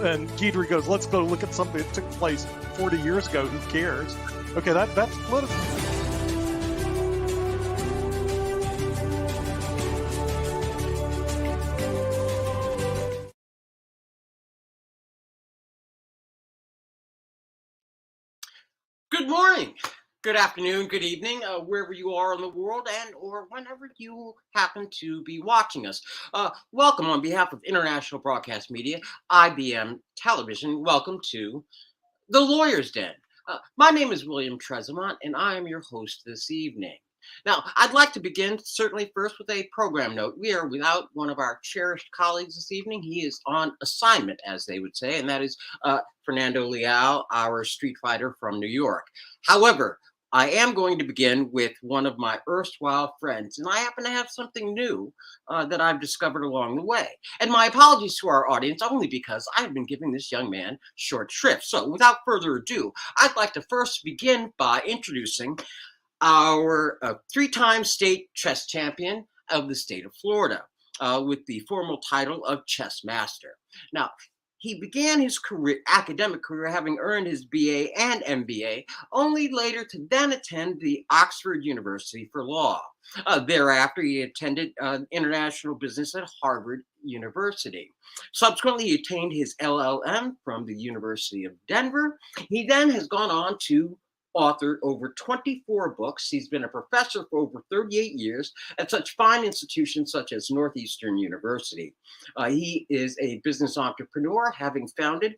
and Guidry goes, let's go look at something that took place 40 years ago. Who cares? Okay, that's political. Good morning, good afternoon, good evening, wherever you are in the world and or whenever you happen to be watching us. Welcome on behalf of International Broadcast Media, IBM Television. Welcome to The Lawyer's Den. My name is William Tresemont, and I am your host this evening. Now, I'd like to begin certainly first with a program note. We are without one of our cherished colleagues this evening. He is on assignment, as they would say, and that is Fernando Leal, our street fighter from New York. However, I am going to begin with one of my erstwhile friends, and I happen to have something new that I've discovered along the way. And my apologies to our audience, only because I have been giving this young man short shrift. So without further ado, I'd like to first begin by introducing our three-time state chess champion of the state of Florida with the formal title of chess master. Now, he began his academic career having earned his BA and MBA, only later to then attend the Oxford University for Law. Thereafter, he attended international business at Harvard University. Subsequently, he attained his LLM from the University of Denver. He then has gone on to authored over 24 books. He's been a professor for over 38 years at such fine institutions such as Northeastern University. He is a business entrepreneur, having founded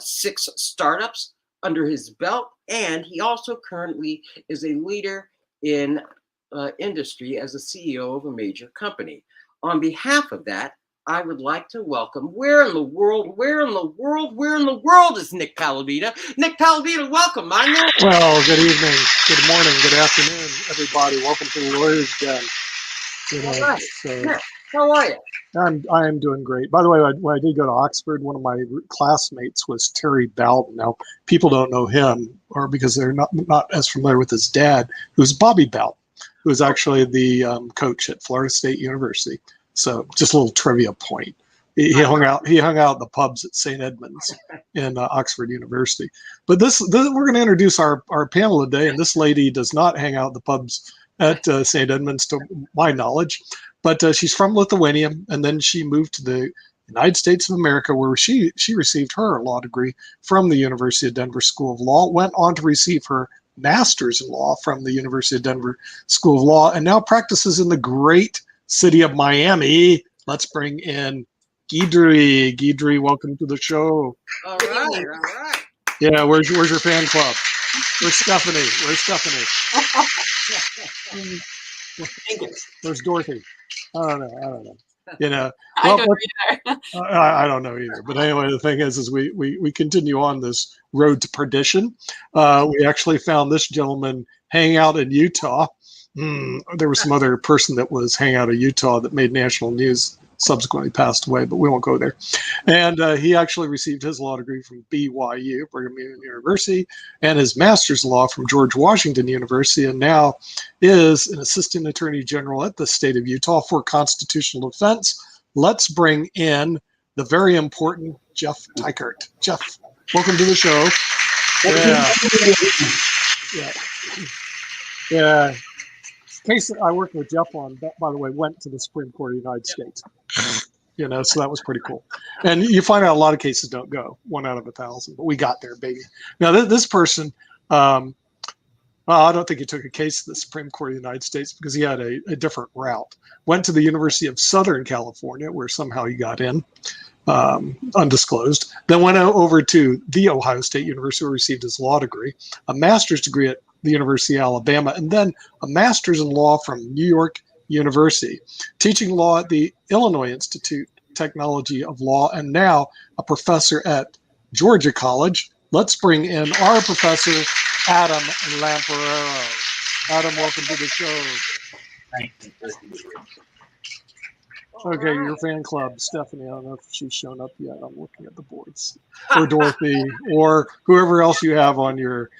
6 startups under his belt, and he also currently is a leader in industry as a CEO of a major company. On behalf of that, I would like to welcome, where in the world is Nick Palavita? Nick Palavita, welcome, my man. Well, good evening, good morning, good afternoon, everybody. Welcome to the Lawyer's Den. All right. Nick, how are you? I am doing great. By the way, when I did go to Oxford, one of my classmates was Terry Bowden. Now, people don't know him, or because they're not as familiar with his dad, who's Bobby Bowden, who was actually the coach at Florida State University. So just a little trivia point. He hung out at the pubs at St. Edmunds in Oxford University. But this we're going to introduce our panel today, and this lady does not hang out at the pubs at St. Edmunds, to my knowledge. But she's from Lithuania, and then she moved to the United States of America, where she received her law degree from the University of Denver School of Law, went on to receive her master's in law from the University of Denver School of Law, and now practices in the great city of Miami. Let's bring in Guidry. Guidry, welcome to the show. All right. Yeah, where's your fan club? Where's Stephanie? Where's Dorothy? I don't know. You know, well, I don't know either. But anyway, the thing is we continue on this road to perdition. We actually found this gentleman hanging out in Utah. There was some other person that was hanging out in Utah that made national news, subsequently passed away, but we won't go there. And he actually received his law degree from BYU, Brigham Young University, and his master's in law from George Washington University, and now is an assistant attorney general at the state of Utah for constitutional defense. Let's bring in the very important Jeff Teichert. Jeff, welcome to the show. Yeah. Case that I worked with Jeff on, that, by the way, went to the Supreme Court of the United States. You know, so that was pretty cool. And you find out a lot of cases don't go, 1 out of 1,000, but we got there, baby. Now, this person, I don't think he took a case to the Supreme Court of the United States because he had a different route. Went to the University of Southern California, where somehow he got in, undisclosed. Then went over to the Ohio State University, where he received his law degree, a master's degree at the University of Alabama, and then a master's in law from New York University, teaching law at the Illinois Institute of Technology of Law, and now a professor at Georgia College. Let's bring in our professor, Adam Lamparero. Adam, welcome to the show. Thank you. Okay, your fan club, Stephanie. I don't know if she's shown up yet. I'm looking at the boards. Or Dorothy, or whoever else you have on your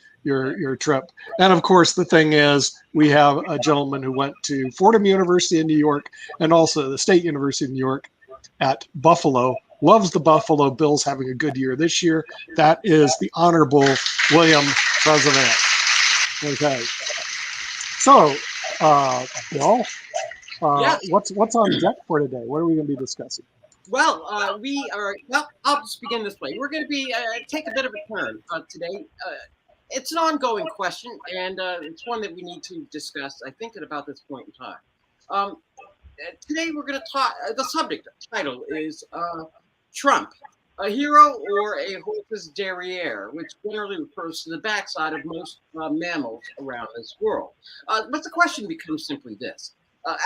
trip. And of course, the thing is, we have a gentleman who went to Fordham University in New York and also the State University of New York at Buffalo, loves the Buffalo Bills having a good year this year. That is the Honorable William President. Okay. So, Bill, Yes. what's on deck for today? What are we going to be discussing? Well, we are. Well, I'll just begin this way. We're going to be take a bit of a turn today. It's an ongoing question, and it's one that we need to discuss, I think, at about this point in time. Today, we're going to talk. The subject title is Trump, a hero or a horse's derriere, which generally refers to the backside of most mammals around this world. But the question becomes simply this.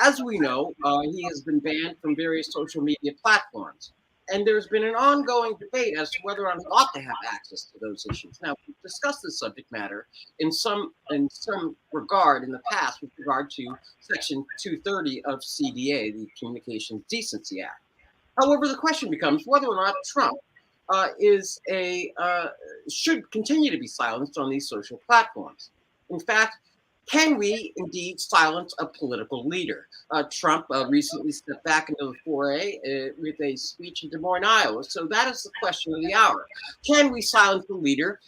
As we know, he has been banned from various social media platforms. And there's been an ongoing debate as to whether or not he ought to have access to those issues. Now, we've discussed this subject matter in some regard in the past with regard to Section 230 of CDA, the Communications Decency Act. However, the question becomes whether or not Trump should continue to be silenced on these social platforms. In fact, can we indeed silence a political leader? Trump recently stepped back into the foray with a speech in Des Moines, Iowa. So that is the question of the hour. Can we silence the leader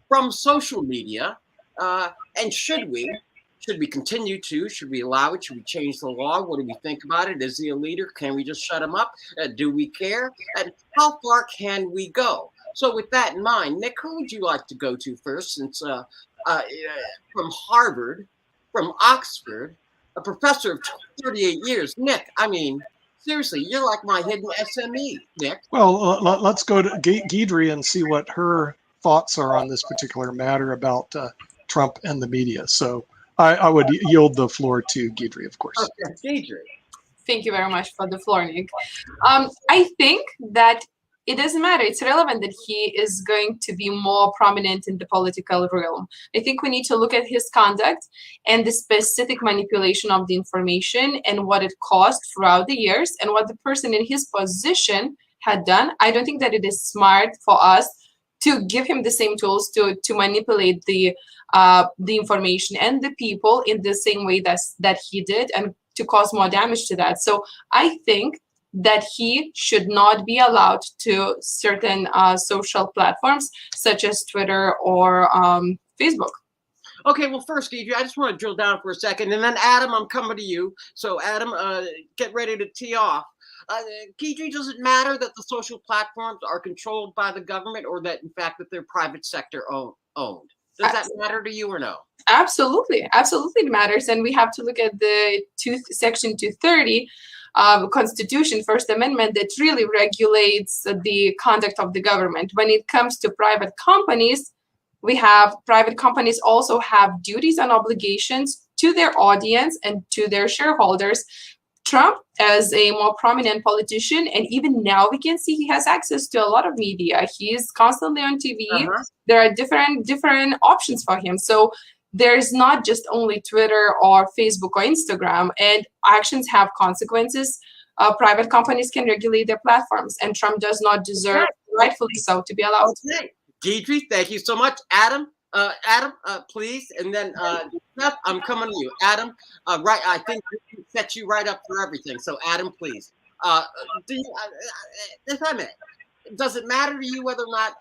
from social media? And should we? Should we continue to? Should we allow it? Should we change the law? What do we think about it? Is he a leader? Can we just shut him up? Do we care? And how far can we go? So with that in mind, Nick, who would you like to go to first, since from Harvard, from Oxford, a professor of 38 years. Nick, I mean, seriously, you're like my hidden SME, Nick. Well, let's go to Guidry and see what her thoughts are on this particular matter about Trump and the media. So I would yield the floor to Guidry, of course. Okay, Guidry. Thank you very much for the floor, Nick. I think that it doesn't matter. It's relevant that he is going to be more prominent in the political realm. I think we need to look at his conduct and the specific manipulation of the information and what it caused throughout the years and what the person in his position had done. I don't think that it is smart for us to give him the same tools to manipulate the information and the people in the same way that he did and to cause more damage to that. So I think that he should not be allowed to certain social platforms such as Twitter or Facebook. Okay, well, first, Guidry, I just want to drill down for a second, and then Adam, I'm coming to you. So, Adam, get ready to tee off. Guidry, does it matter that the social platforms are controlled by the government, or that, in fact, that they're private sector owned? Does that matter to you or no? Absolutely, absolutely, it matters, and we have to look at the Section 230. Constitution, First Amendment, that really regulates the conduct of the government. When it comes to private companies, private companies also have duties and obligations to their audience and to their shareholders. Trump, as a more prominent politician, and even now we can see he has access to a lot of media. He's constantly on TV. There are different options for him. So there's not just only Twitter or Facebook or Instagram, and actions have consequences. Private companies can regulate their platforms, and Trump does not deserve, rightfully so, to be allowed. Okay, Guidry, thank you so much. Adam, please, and then Beth, I'm coming to you. Adam, right? I think we set you right up for everything. So, Adam, please. If I may, does it matter to you whether or not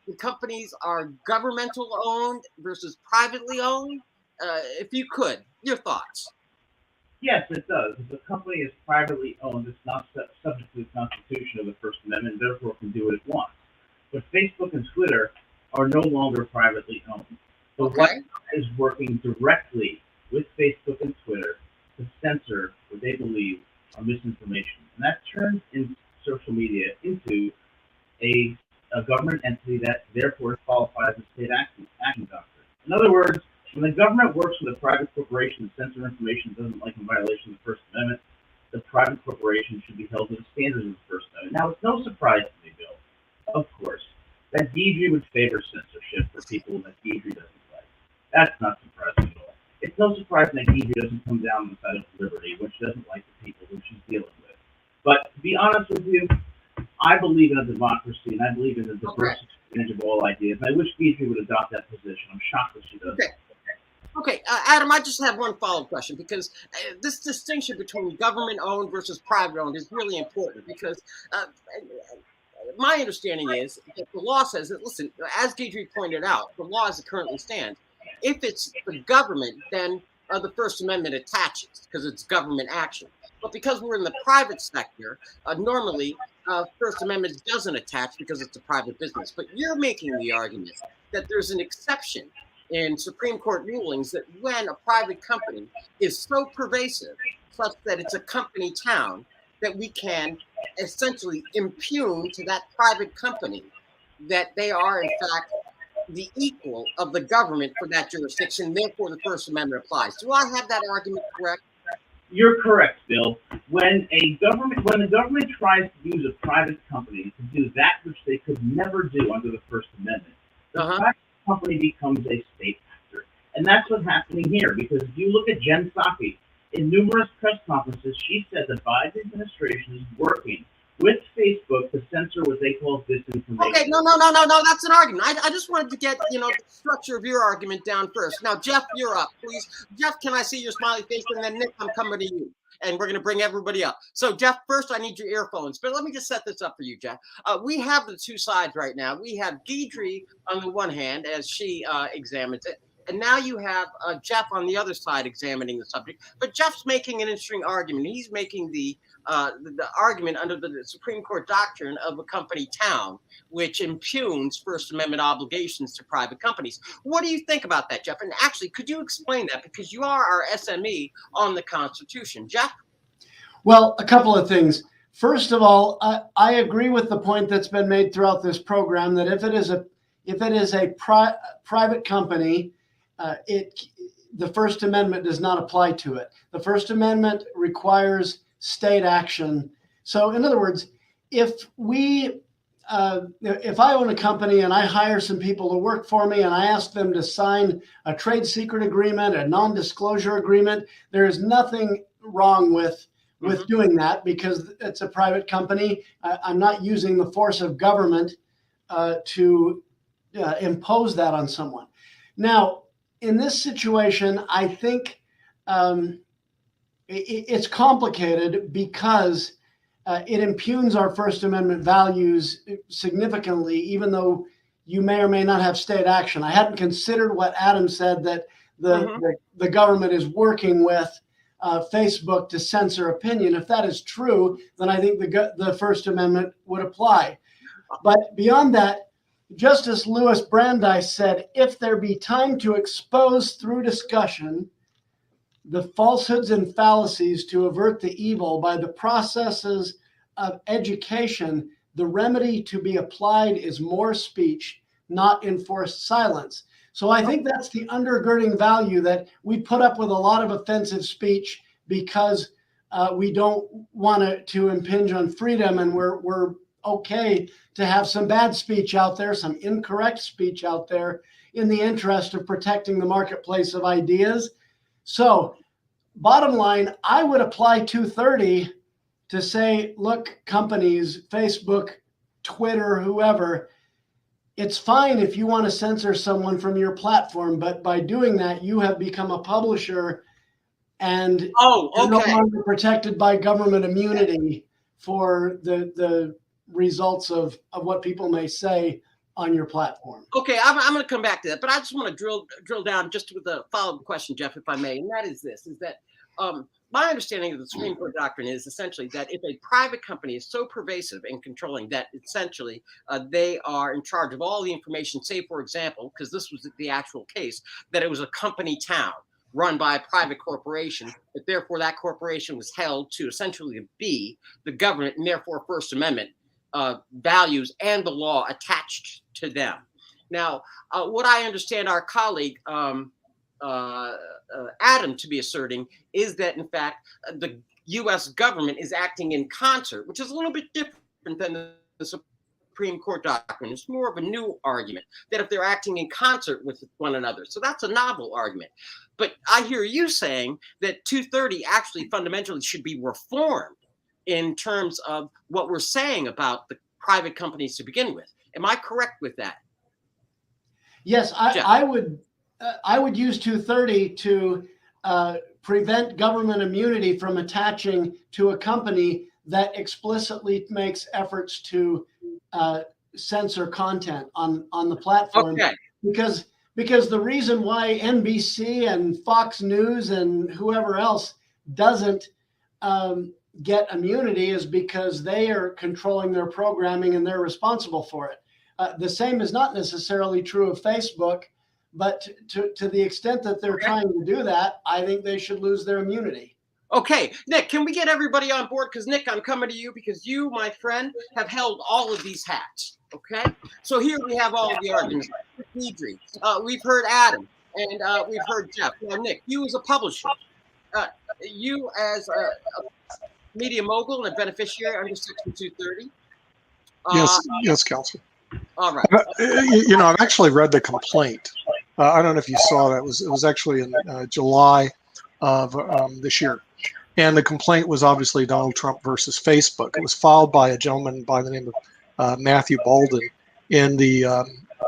the companies are governmental owned versus privately owned? If you could, your thoughts. Yes, it does. If a company is privately owned, it's not subject to the Constitution or the First Amendment, therefore can do what it wants. But Facebook and Twitter are no longer privately owned. The White House is working directly with Facebook and Twitter to censor what they believe are misinformation. And that turns in social media into a government entity that therefore qualifies as a state action doctrine. In other words, when the government works with a private corporation to censor information it doesn't like in violation of the First Amendment, the private corporation should be held to the standards of the First Amendment. Now, it's no surprise to me, Bill, of course, that Guidry would favor censorship for people that Guidry doesn't like. That's not surprising at all. It's no surprise that Guidry doesn't come down on the side of liberty, which doesn't like the people who she's dealing with. But to be honest with you, I believe in a democracy, and I believe in the diverse exchange of all ideas. And I wish Guidry would adopt that position. I'm shocked that she doesn't. Okay, Adam, I just have one follow-up question because this distinction between government-owned versus private-owned is really important because my understanding is that the law says that, listen, as Deidre pointed out, the law as it currently stands, if it's the government, then the First Amendment attaches because it's government action. But because we're in the private sector, normally First Amendment doesn't attach because it's a private business. But you're making the argument that there's an exception in Supreme Court rulings that when a private company is so pervasive, such that it's a company town, that we can essentially impugn to that private company that they are in fact the equal of the government for that jurisdiction, therefore the First Amendment applies. Do I have that argument correct? You're correct, Bill. When the government tries to use a private company to do that which they could never do under the First Amendment, the private company becomes a state actor. And that's what's happening here, because if you look at Jen Psaki, in numerous press conferences, she said the Biden administration is working with Facebook to censor what they call disinformation. Okay, no, that's an argument. I just wanted to get, the structure of your argument down first. Now, Jeff, you're up, please. Jeff, can I see your smiley face? And then Nick, I'm coming to you. And we're going to bring everybody up. So, Jeff, first I need your earphones. But let me just set this up for you, Jeff. We have the two sides right now. We have Deidre on the one hand as she examines it. And now you have Jeff on the other side examining the subject. But Jeff's making an interesting argument. He's making the argument under the Supreme Court doctrine of a company town, which impugns First Amendment obligations to private companies. What do you think about that, Jeff? And actually, could you explain that? Because you are our SME on the Constitution. Jeff? Well, a couple of things. First of all, I agree with the point that's been made throughout this program that if it is a private company, the First Amendment does not apply to it. The First Amendment requires state action. So, in other words, if I own a company and I hire some people to work for me and I ask them to sign a trade secret agreement, a non-disclosure agreement, there is nothing wrong with doing that because it's a private company. I'm not using the force of government to impose that on someone. Now, in this situation, I think it's complicated because it impugns our First Amendment values significantly, even though you may or may not have state action. I hadn't considered what Adam said, that the government is working with Facebook to censor opinion. If that is true, then I think the First Amendment would apply. But beyond that, Justice Louis Brandeis said, if there be time to expose through discussion the falsehoods and fallacies to avert the evil by the processes of education, the remedy to be applied is more speech, not enforced silence. So I think that's the undergirding value, that we put up with a lot of offensive speech because we don't want to impinge on freedom, and we're okay to have some bad speech out there, some incorrect speech out there in the interest of protecting the marketplace of ideas. So bottom line, I would apply 230 to say, look, companies, Facebook, Twitter, whoever, it's fine if you want to censor someone from your platform, but by doing that, you have become a publisher and you're no longer protected by government immunity for the results of what people may say on your platform. Okay, I'm going to come back to that, but I just want to drill down just with a follow-up question, Jeff, if I may, and that is this, is that my understanding of the Supreme Court doctrine is essentially that if a private company is so pervasive and controlling that essentially they are in charge of all the information, say, for example, because this was the actual case, that it was a company town run by a private corporation, that therefore that corporation was held to essentially be the government, and therefore First Amendment values and the law attached to them. Now, what I understand our colleague Adam to be asserting is that, in fact, the U.S. government is acting in concert, which is a little bit different than the Supreme Court doctrine. It's more of a new argument, that if they're acting in concert with one another. So that's a novel argument. But I hear you saying that 230 actually fundamentally should be reformed in terms of what we're saying about the private companies to begin with. Am I correct with that? Yes, I would I would use 230 to prevent government immunity from attaching to a company that explicitly makes efforts to censor content on the platform. Okay. Because the reason why NBC and Fox News and whoever else doesn't get immunity is because they are controlling their programming and they're responsible for it. The same is not necessarily true of Facebook, but to the extent that they're trying to do that, I think they should lose their immunity. Okay, Nick, can we get everybody on board? Because, Nick, I'm coming to you because you, my friend, have held all of these hats, okay? So here we have all of the arguments. We've heard Adam, and we've heard Jeff. Now, Nick, you as a publisher, you as a media mogul and a beneficiary under Section 230. Yes, Counsel. All right. I've actually read the complaint. I don't know if you saw that. It was actually in July of this year. And the complaint was obviously Donald Trump versus Facebook. It was filed by a gentleman by the name of Matthew Bolden in the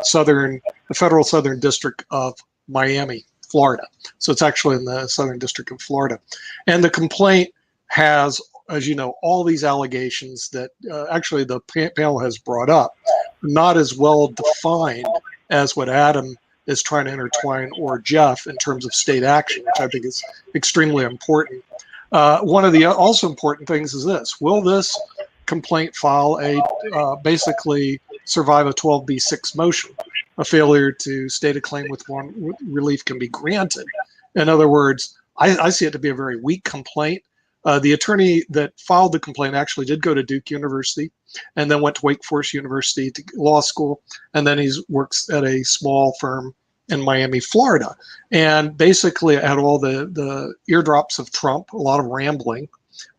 Federal Southern District of Miami, Florida. So it's actually in the Southern District of Florida. And the complaint has, as you know, all these allegations that actually the panel has brought up, not as well defined as what Adam is trying to intertwine or Jeff in terms of state action, which I think is extremely important. One of the also important things is this: will this complaint file basically survive a 12B6 motion, a failure to state a claim with one relief can be granted? In other words, I see it to be a very weak complaint. The attorney that filed the complaint actually did go to Duke University and then went to Wake Forest University to law school. And then he works at a small firm in Miami, Florida. And basically had all the eardrops of Trump, a lot of rambling.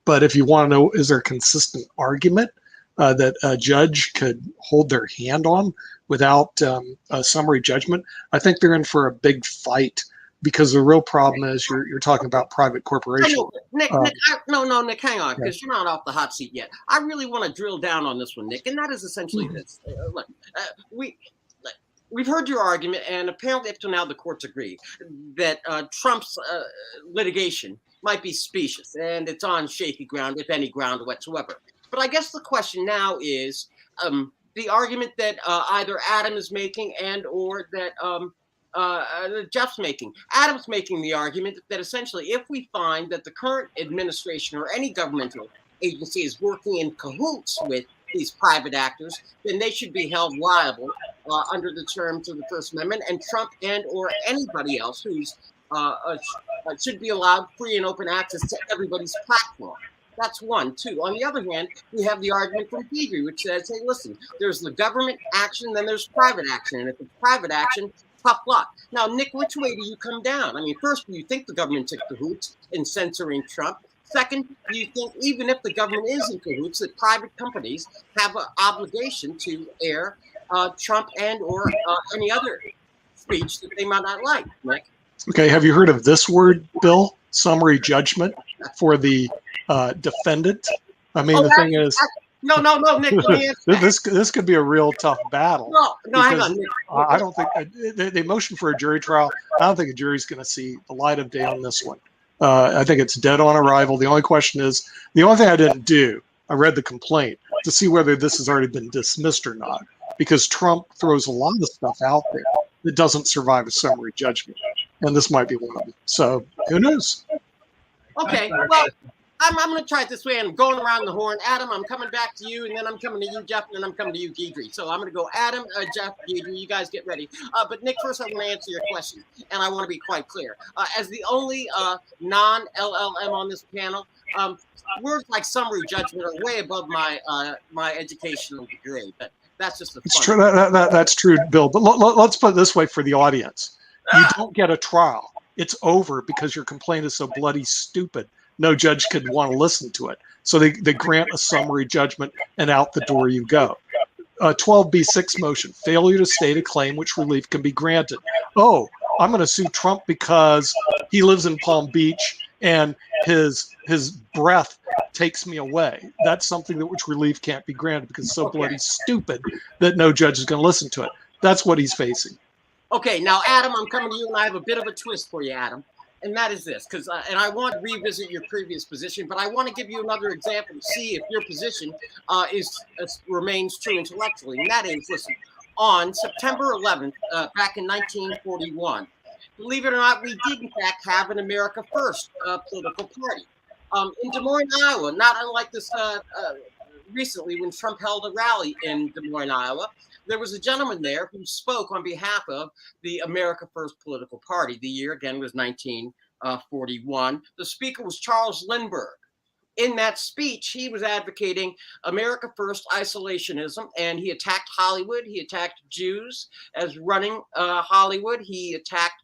But if you want to know, is there a consistent argument that a judge could hold their hand on without a summary judgment? I think they're in for a big fight. Because the real problem is you're talking about private corporations. Nick, Nick, hang on, because you're not off the hot seat yet. I really want to drill down on this one, Nick, and that is essentially this. Look, we've heard your argument, and apparently up to now the courts agree that Trump's litigation might be specious, and it's on shaky ground, if any ground whatsoever. But I guess the question now is the argument that either Adam is making and or that Jeff's making. Adam's making the argument that essentially if we find that the current administration or any governmental agency is working in cahoots with these private actors, then they should be held liable under the terms of the First Amendment, and Trump and or anybody else who's should be allowed free and open access to everybody's platform. That's one. Two, on the other hand, we have the argument from Pedri, which says, hey, listen, there's the government action, then there's private action, and if it's private action, tough luck. Now, Nick, which way do you come down? I mean, first, do you think the government took cahoots in censoring Trump? Second, do you think even if the government is in cahoots, that private companies have an obligation to air Trump and or any other speech that they might not like, Nick? Okay, have you heard of this word, Bill? Summary judgment for the defendant? I mean, the thing is... No, Nick, let me answer this could be a real tough battle. No, hang on, Nick. I don't think they motioned for a jury trial. I don't think a jury's going to see the light of day on this one. I think it's dead on arrival. The only question is, the only thing I didn't do, I read the complaint to see whether this has already been dismissed or not, because Trump throws a lot of stuff out there that doesn't survive a summary judgment, and this might be one of them. So who knows? Okay, well, I'm going to try it this way. I'm going around the horn. Adam, I'm coming back to you, and then I'm coming to you, Jeff, and then I'm coming to you, Guidry. So I'm going to go Adam, Jeff, Guidry. You guys get ready. But Nick, first I want to answer your question, and I want to be quite clear. As the only non-LLM on this panel, words like summary judgment are way above my my educational degree. But that's just It's true. That's true, Bill. But let's put it this way for the audience: you don't get a trial. It's over because your complaint is so bloody stupid. No judge could want to listen to it. So they grant a summary judgment and out the door you go. 12B6 motion, failure to state a claim which relief can be granted. Oh, I'm going to sue Trump because he lives in Palm Beach and his breath takes me away. That's something that which relief can't be granted because it's so bloody stupid that no judge is going to listen to it. That's what he's facing. Okay, now Adam, I'm coming to you, and I have a bit of a twist for you, Adam, and that is this, because and I want to revisit your previous position, but I want to give you another example to see if your position remains true intellectually, and that is, listen, on September 11th, back in 1941, believe it or not, we did in fact have an America First political party in Des Moines, Iowa. Not unlike this recently when Trump held a rally in Des Moines, Iowa. There was a gentleman there who spoke on behalf of the America First political party. The year, again, was 1941. The speaker was Charles Lindbergh. In that speech, he was advocating America First isolationism, and he attacked Hollywood. He attacked Jews as running Hollywood. He attacked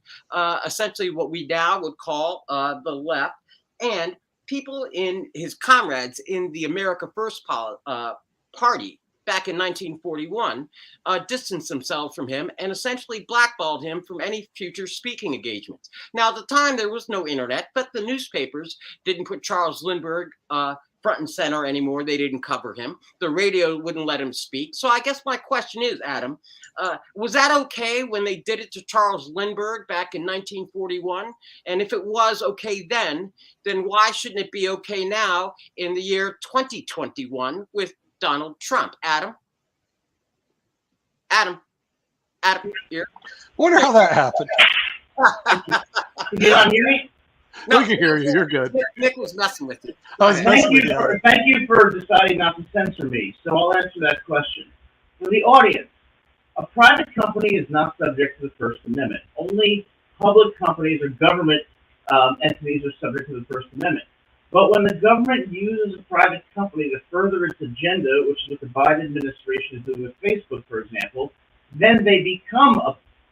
essentially what we now would call the left. And people in his comrades in the America First party back in 1941 distanced themselves from him and essentially blackballed him from any future speaking engagements. Now, at the time, there was no internet, but the newspapers didn't put Charles Lindbergh front and center anymore. They didn't cover him. The radio wouldn't let him speak. So I guess my question is, Adam, was that okay when they did it to Charles Lindbergh back in 1941? And if it was okay then why shouldn't it be okay now in the year 2021 with Donald Trump? Adam, here. Wonder how that happened. Can you not hear me? No, We can hear you. You're good. Nick was messing with you. I was messing with Thank you for deciding not to censor me. So I'll answer that question. For the audience, a private company is not subject to the First Amendment. Only public companies or government entities are subject to the First Amendment. But when the government uses a private company to further its agenda, which is what the Biden administration is doing with Facebook, for example, then they become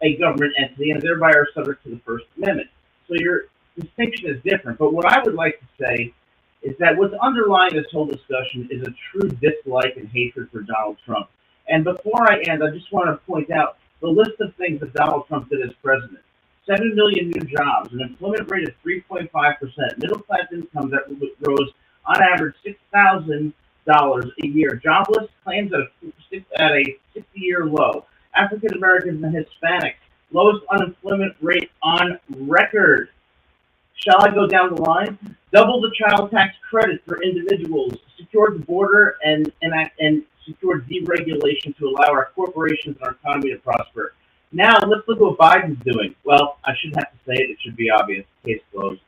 a government entity and thereby are subject to the First Amendment. So your distinction is different. But what I would like to say is that what's underlying this whole discussion is a true dislike and hatred for Donald Trump. And before I end, I just want to point out the list of things that Donald Trump did as president. 7 million new jobs, an employment rate of 3.5%, middle-class income that rose on average $6,000 a year, jobless claims at a 60-year low, African Americans and Hispanics, lowest unemployment rate on record. Shall I go down the line? Double the child tax credit for individuals, secured the border and secured deregulation to allow our corporations and our economy to prosper. Now, let's look at what Biden's doing. Well, I shouldn't have to say it. It should be obvious. Case closed.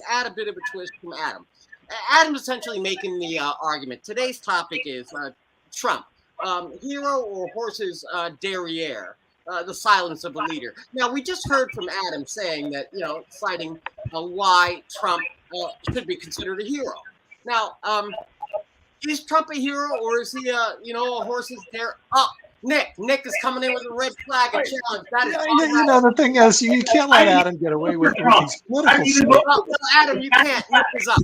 Add a bit of a twist from Adam. Adam's essentially making the argument. Today's topic is Trump, hero or horse's derriere, the silence of a leader. Now, we just heard from Adam saying that, citing why Trump should be considered a hero. Now, is Trump a hero, or is he a horse's derriere? Oh, Nick is coming in with a red flag and challenge. That is the thing is, you can't let Adam get away with these political statements. well, Adam, you can't. Nick is up.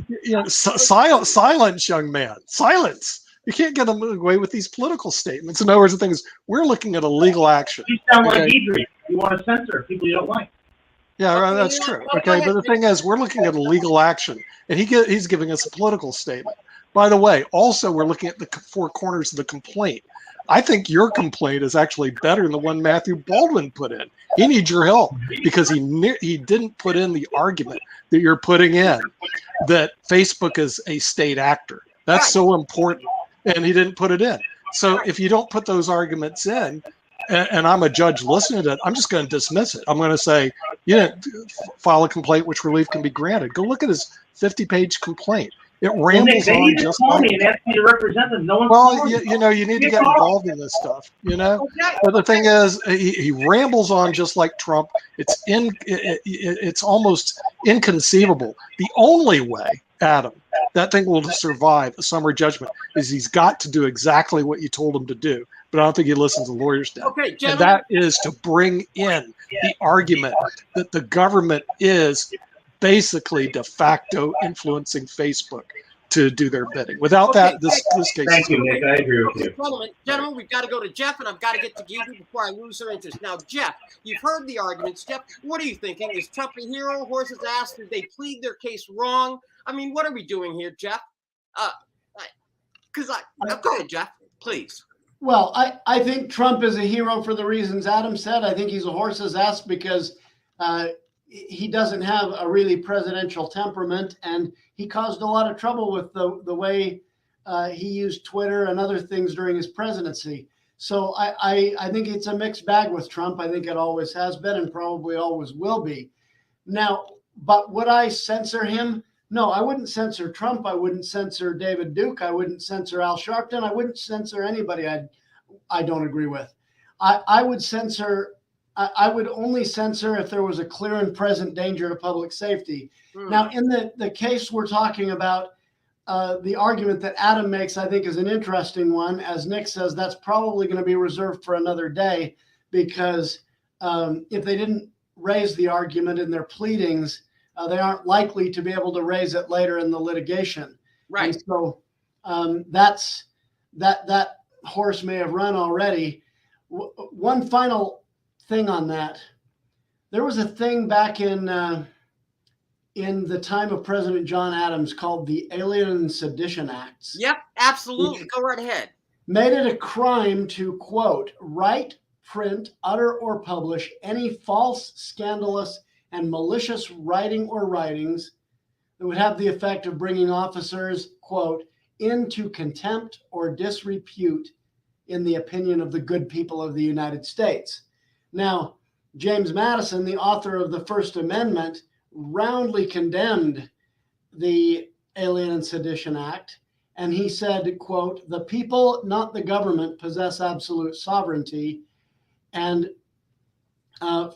Silence, young man. Silence. You can't get away with these political statements. In other words, the thing is, we're looking at a legal action. You sound like Idris. You want to censor people you don't like. Yeah, right, that's true. Okay, but the thing is, we're looking at a legal action, and he's giving us a political statement. By the way, also, we're looking at the four corners of the complaint. I think your complaint is actually better than the one Matthew Baldwin put in. He needs your help because he didn't put in the argument that you're putting in, that Facebook is a state actor. That's so important, and he didn't put it in. So if you don't put those arguments in, and I'm a judge listening to it, I'm just going to dismiss it. I'm going to say, you didn't file a complaint which relief can be granted. Go look at his 50-page complaint. It rambles on just like me and ask me to represent them. No one. Well, you need to get involved in this stuff, But the thing is, he rambles on just like Trump. It's almost inconceivable. The only way, Adam, that thing will survive a summary judgment is he's got to do exactly what you told him to do. But I don't think he listens to lawyers now. Okay, and that is to bring in the argument that the government is basically de facto influencing Facebook to do their bidding. Without that, this case. Thank you, Nick. I agree with you. Gentlemen, we've got to go to Jeff, and I've got to get to Gabby before I lose their interest. Now, Jeff, you've heard the arguments. Jeff, what are you thinking? Is Trump a hero? Horses ass? Did they plead their case wrong? I mean, what are we doing here, Jeff? Because go ahead, Jeff, please. Well, I think Trump is a hero for the reasons Adam said. I think he's a horse's ass because he doesn't have a really presidential temperament, and he caused a lot of trouble with the way he used Twitter and other things during his presidency. So I think it's a mixed bag with Trump. I think it always has been and probably always will be. Now, but would I censor him? No, I wouldn't censor Trump. I wouldn't censor David Duke. I wouldn't censor Al Sharpton. I wouldn't censor anybody I don't agree with. I would censor. I would only censor if there was a clear and present danger to public safety. Now, in the case we're talking about, the argument that Adam makes, I think, is an interesting one. As Nick says, that's probably going to be reserved for another day, because if they didn't raise the argument in their pleadings, they aren't likely to be able to raise it later in the litigation. Right. And so that's that horse may have run already. One final thing on that. There was a thing back in the time of President John Adams called the Alien and Sedition Acts. Yep, absolutely. Go right ahead. Made it a crime to, quote, write, print, utter, or publish any false, scandalous, and malicious writing or writings that would have the effect of bringing officers, quote, into contempt or disrepute in the opinion of the good people of the United States. Now, James Madison, the author of the First Amendment, roundly condemned the Alien and Sedition Act, and he said, quote, the people, not the government, possess absolute sovereignty, and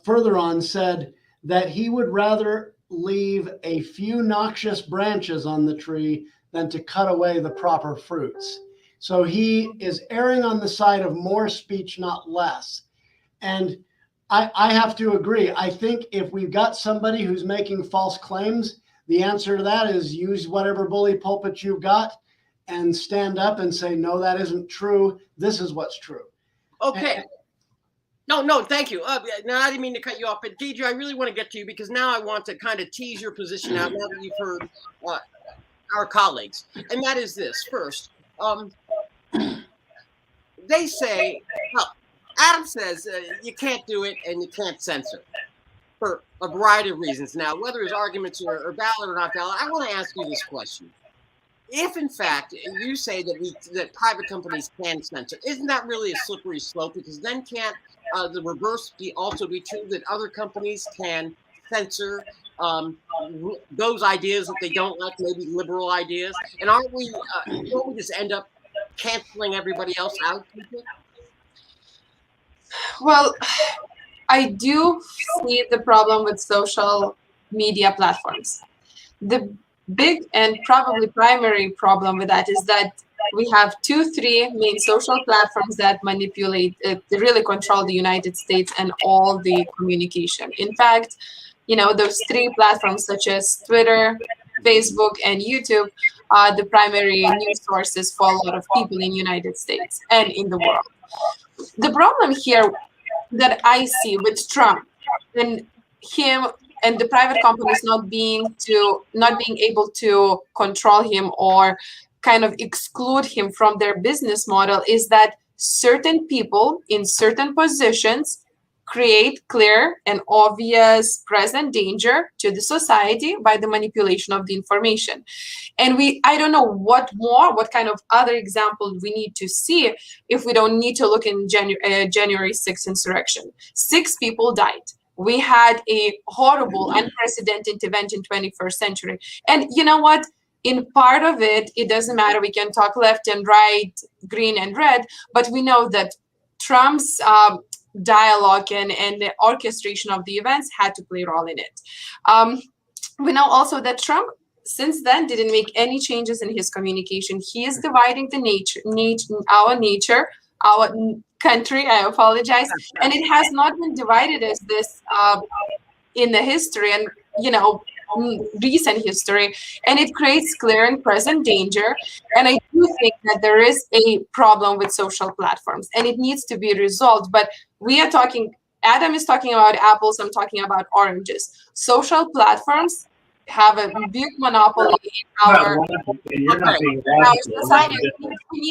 further on said that he would rather leave a few noxious branches on the tree than to cut away the proper fruits. So he is erring on the side of more speech, not less. And I have to agree. I think if we've got somebody who's making false claims, the answer to that is use whatever bully pulpit you've got and stand up and say, no, that isn't true. This is what's true. Okay. No, thank you. Now, I didn't mean to cut you off, but Deidre, I really want to get to you because now I want to kind of tease your position out now that you've heard our colleagues. And that is this. First, they say, well, Adam says you can't do it and you can't censor for a variety of reasons. Now, whether his arguments are valid or not valid, I want to ask you this question. If, in fact, you say that private companies can censor, isn't that really a slippery slope? Because then can't the reverse also be true, that other companies can censor those ideas that they don't like, maybe liberal ideas? And aren't we, don't we just end up canceling everybody else out? Well, I do see the problem with social media platforms. The big and probably primary problem with that is that we have 2-3 main social platforms that manipulate, they really control the United States and all the communication. In fact, those 3 platforms such as Twitter, Facebook, and YouTube are the primary news sources for a lot of people in the United States and in the world. The problem here that I see with Trump and him and the private companies not being able to control him or kind of exclude him from their business model is that certain people in certain positions create clear and obvious present danger to the society by the manipulation of the information. And I don't know what kind of other example we need to see if we don't need to look in January 6th insurrection. 6 people died. We had a horrible, unprecedented event in 21st century. And you know what? In part of it, it doesn't matter. We can talk left and right, green and red, but we know that Trump's dialogue and the orchestration of the events had to play a role in it. We know also that Trump, since then, didn't make any changes in his communication. He is dividing our country, I apologize, and it has not been divided as this in the history and recent history, and it creates clear and present danger. And I do think that there is a problem with social platforms and it needs to be resolved. But Adam is talking about apples, I'm talking about oranges. Social platforms have a big monopoly in our And you're not being our logical. society. We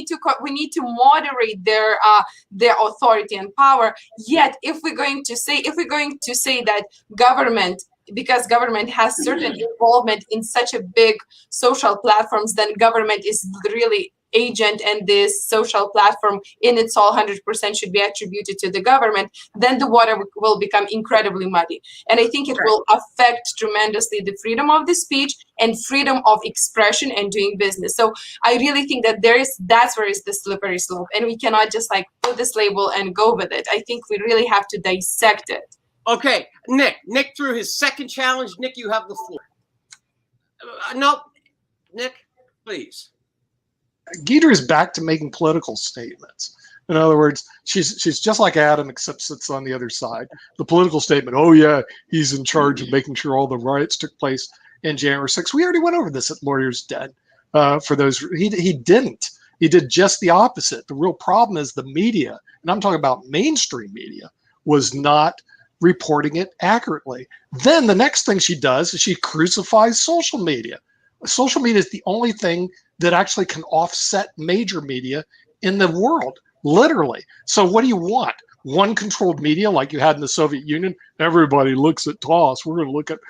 need to moderate their authority and power. Yet, if we're going to say that government, because government has certain involvement in such a big social platforms, then government is really agent, and this social platform in its all 100% should be attributed to the government, then the water will become incredibly muddy. And I think it will affect tremendously the freedom of the speech and freedom of expression and doing business. So I really think that that's where is the slippery slope, and we cannot just like put this label and go with it. I think we really have to dissect it. Okay, Nick threw his second challenge. Nick, you have the floor. No, Nick, please. Guidry is back to making political statements. In other words, she's just like Adam, except sits on the other side. The political statement, oh yeah, he's in charge of making sure all the riots took place in January 6th. We already went over this at Lawyers Dead. For those, he didn't. He did just the opposite. The real problem is the media, and I'm talking about mainstream media, was not reporting it accurately. Then the next thing she does is she crucifies social media. Social media is the only thing that actually can offset major media in the world, literally. So what do you want? One controlled media like you had in the Soviet Union? Everybody looks at TOSS. We're going to look at,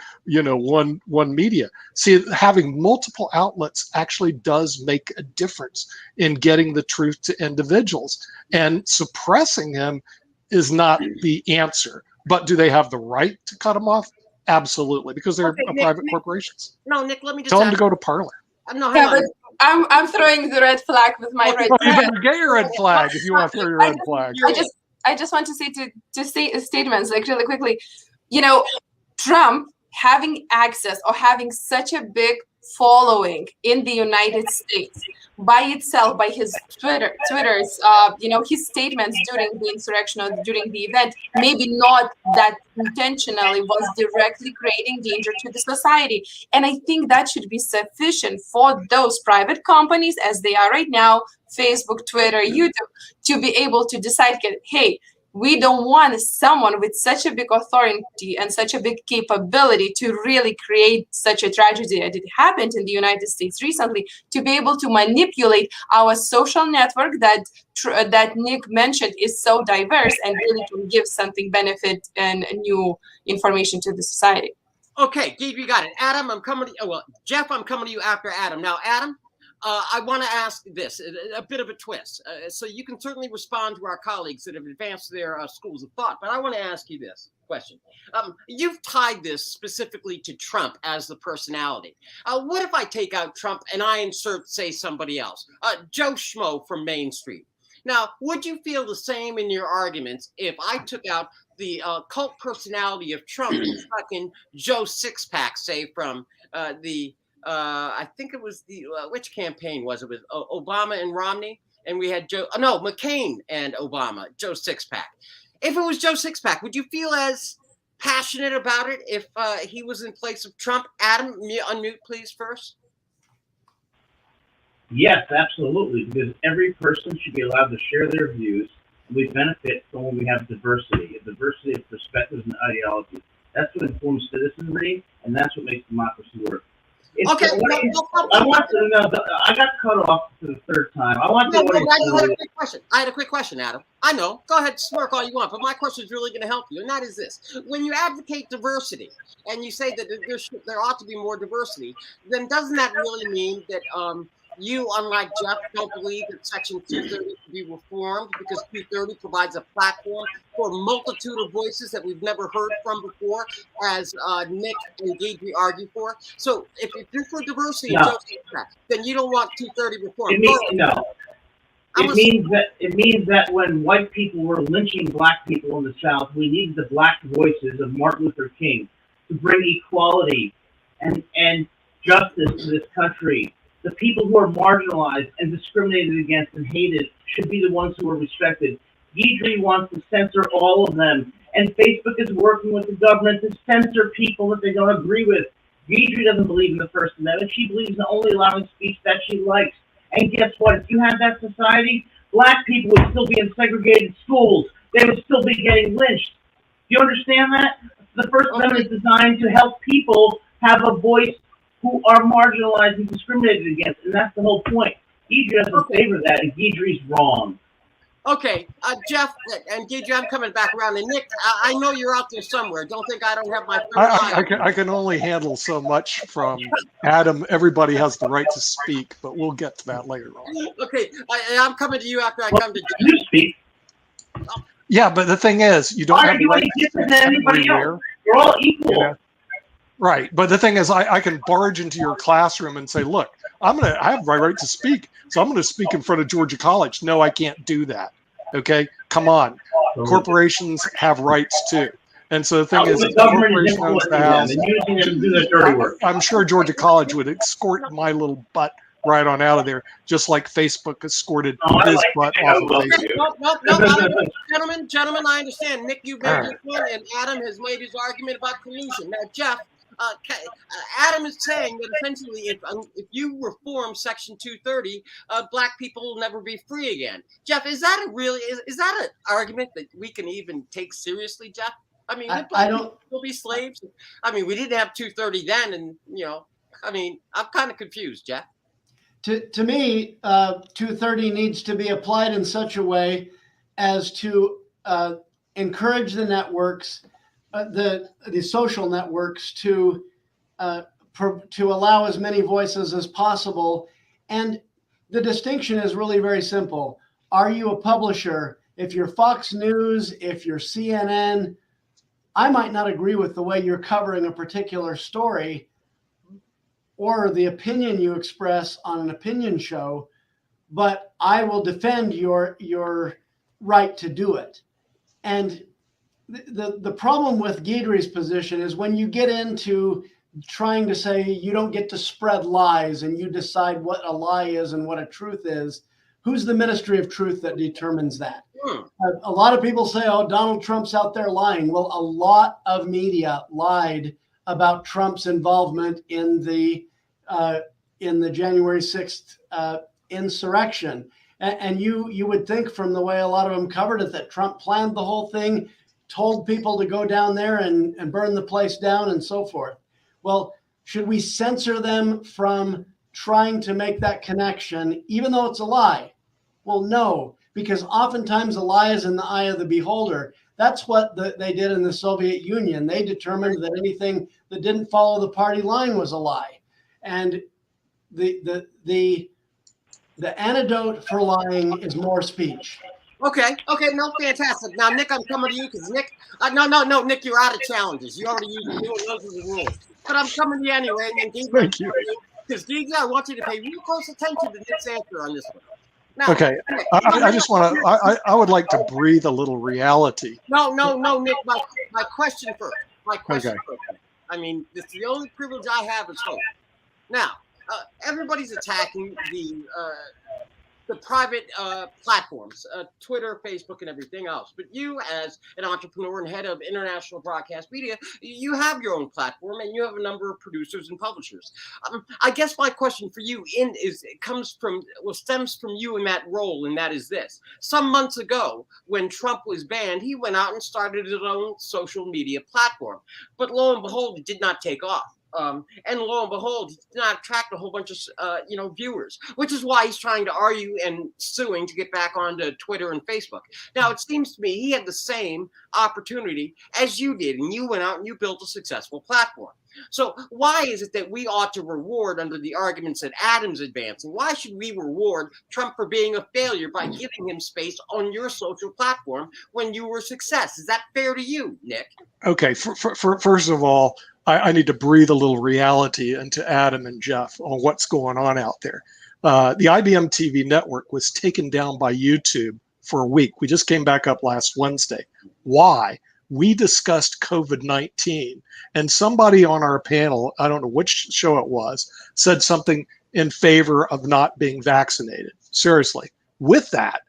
one media. See, having multiple outlets actually does make a difference in getting the truth to individuals. And suppressing him is not the answer. But do they have the right to cut him off? Absolutely, because they're private corporations. No, Nick, let me just tell them to go to Parler. No, hang on. I'm throwing the red flag with my red You flag. better get your red flag if you want to throw your red flag. I just want to say statements like really quickly. Trump having access or having such a big following in the United States by itself, by his Twitter's, his statements during the insurrection or during the event, maybe not that intentionally, was directly creating danger to the society. And I think that should be sufficient for those private companies, as they are right now, Facebook, Twitter, YouTube, to be able to decide, hey, we don't want someone with such a big authority and such a big capability to really create such a tragedy that it happened in the United States recently, to be able to manipulate our social network that Nick mentioned is so diverse and really can give something benefit and new information to the society. Okay, Gabe, you got it. Adam, I'm coming to you. Well, Jeff, I'm coming to you after Adam. Now, Adam, I want to ask this, a bit of a twist. So you can certainly respond to our colleagues that have advanced their schools of thought, but I want to ask you this question. You've tied this specifically to Trump as the personality. What if I take out Trump and I insert, say, somebody else? Joe Schmo from Main Street. Now, would you feel the same in your arguments if I took out the cult personality of Trump and stuck in Joe Sixpack, say, from I think it was the, which campaign was it with Obama and Romney? And we had McCain and Obama, Joe Sixpack. If it was Joe Sixpack, would you feel as passionate about it if he was in place of Trump? Adam, unmute please first. Yes, absolutely, because every person should be allowed to share their views. And we benefit from when we have diversity, a diversity of perspectives and ideologies. That's what informs citizenry, and that's what makes democracy work. Okay. I got cut off for the third time. I had a quick question, Adam. I know. Go ahead, smirk all you want, but my question is really going to help you, and that is this: when you advocate diversity and you say that there ought to be more diversity, then doesn't that really mean that you, unlike Jeff, don't believe that Section 230 should be reformed because 230 provides a platform for a multitude of voices that we've never heard from before, as Nick and Guidry argue for? So if you're for diversity, then you don't want 230 reform. It means that when white people were lynching black people in the South, we needed the black voices of Martin Luther King to bring equality and justice to this country. The people who are marginalized and discriminated against and hated should be the ones who are respected. Guidry wants to censor all of them, and Facebook is working with the government to censor people that they don't agree with. Guidry doesn't believe in the First Amendment. She believes in only allowing speech that she likes. And guess what? If you had that society, black people would still be in segregated schools. They would still be getting lynched. Do you understand that? The First Amendment is designed to help people have a voice who are marginalized and discriminated against, and that's the whole point. Guidry doesn't favor that, and Guidry's wrong. Okay, Jeff and Guidry, I'm coming back around. And Nick, I know you're out there somewhere. Don't think I don't have my third eye. I can only handle so much from Adam. Everybody has the right to speak, but we'll get to that later on. Okay, I'm coming to you after I come to Jeff. You speak. Yeah, but the thing is, you don't Why have are you the right any to different speak than anybody everywhere. else? You're all equal. Yeah. Right, but the thing is, I can barge into your classroom and say, look, I have my right to speak, so I'm gonna speak in front of Georgia College. No, I can't do that. Okay, come on. Corporations have rights too. And so the thing is, The if government is corporation owns influencing the them house, and using them to do their dirty work. I'm sure Georgia College would escort my little butt right on out of there, just like Facebook escorted his butt off of Facebook. No, gentlemen, I understand. Nick, you've made your point, and Adam has made his argument about collusion. Now, Jeff, Adam is saying that essentially, if you reform Section 230, black people will never be free again. Jeff, is that is that an argument that we can even take seriously, Jeff? I mean, I don't. Will be slaves. I mean, we didn't have 230 then, and I mean, I'm kind of confused, Jeff. To me, 230 needs to be applied in such a way as to encourage the networks, the social networks, to allow as many voices as possible. And the distinction is really very simple. Are you a publisher? If you're Fox News, if you're CNN, I might not agree with the way you're covering a particular story or the opinion you express on an opinion show, but I will defend your right to do it. And the problem with Guidry's position is when you get into trying to say you don't get to spread lies and you decide what a lie is and what a truth is, who's the Ministry of Truth that determines that? A lot of people say, oh, Donald Trump's out there lying. Well, a lot of media lied about Trump's involvement in the January 6th insurrection. And you would think from the way a lot of them covered it that Trump planned the whole thing, told people to go down there and burn the place down and so forth. Well, should we censor them from trying to make that connection, even though it's a lie? Well, no, because oftentimes a lie is in the eye of the beholder. That's what they did in the Soviet Union. They determined that anything that didn't follow the party line was a lie. And the antidote for lying is more speech. Okay, no, fantastic. Now, Nick, I'm coming to you because Nick, no, Nick, you're out of challenges. You already used those are the rules. But I'm coming to you anyway. And Thank you. Because DJ, I want you to pay real close attention to Nick's answer on this one. Now, Okay, I just want to. I would like to breathe a little reality. No, Nick. My question first. First. I mean, this is the only privilege I have is hope. Now, everybody's attacking the private platforms, Twitter, Facebook, and everything else. But you, as an entrepreneur and head of international broadcast media, you have your own platform and you have a number of producers and publishers. I guess my question for you stems from you in that role, and that is this. Some months ago, when Trump was banned, he went out and started his own social media platform. But lo and behold, it did not take off. And lo and behold, he did not attract a whole bunch of viewers, which is why he's trying to argue and suing to get back onto Twitter and Facebook. Now, it seems to me he had the same opportunity as you did, and you went out and you built a successful platform. So why is it that we ought to reward, under the arguments that Adam's advancing, why should we reward Trump for being a failure by giving him space on your social platform when you were a success? Is that fair to you, Nick? Okay, first of all, I need to breathe a little reality into Adam and Jeff on what's going on out there. The IBM TV network was taken down by YouTube for a week. We just came back up last Wednesday. Why? We discussed COVID-19, and somebody on our panel, I don't know which show it was, said something in favor of not being vaccinated. Seriously. With that,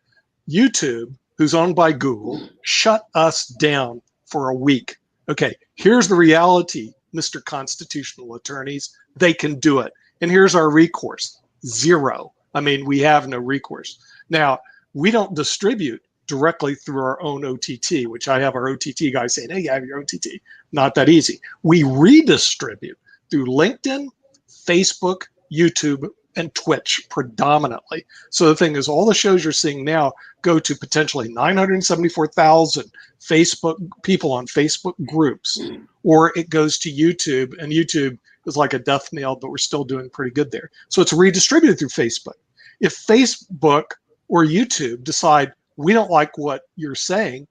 YouTube, who's owned by Google, shut us down for a week. Okay, here's the reality, Mr. Constitutional Attorneys. They can do it. And here's our recourse, zero. I mean, we have no recourse. Now, we don't distribute directly through our own OTT, which I have our OTT guy saying, hey, you have your OTT. Not that easy. We redistribute. through LinkedIn, Facebook, YouTube, and Twitch predominantly. So the thing is, all the shows you're seeing now go to potentially 974,000 Facebook people on Facebook groups, or it goes to YouTube, and YouTube is like a death knell, but we're still doing pretty good there. So it's redistributed through Facebook. If Facebook or YouTube decide we don't like what you're saying,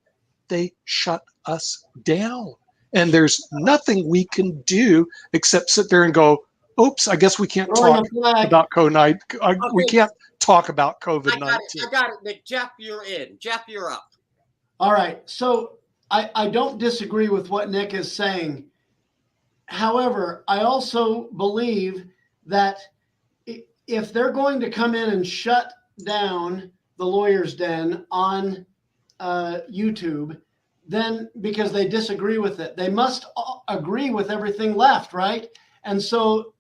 they shut us down. And there's nothing we can do except sit there and go, oops, I guess we can't talk about COVID. We can't talk about COVID-19. I got it, Nick. Jeff, you're in. Jeff, you're up. All right. So I don't disagree with what Nick is saying. However, I also believe that if they're going to come in and shut down the Lawyer's Den on YouTube, then because they disagree with it, they must agree with everything left, right? And so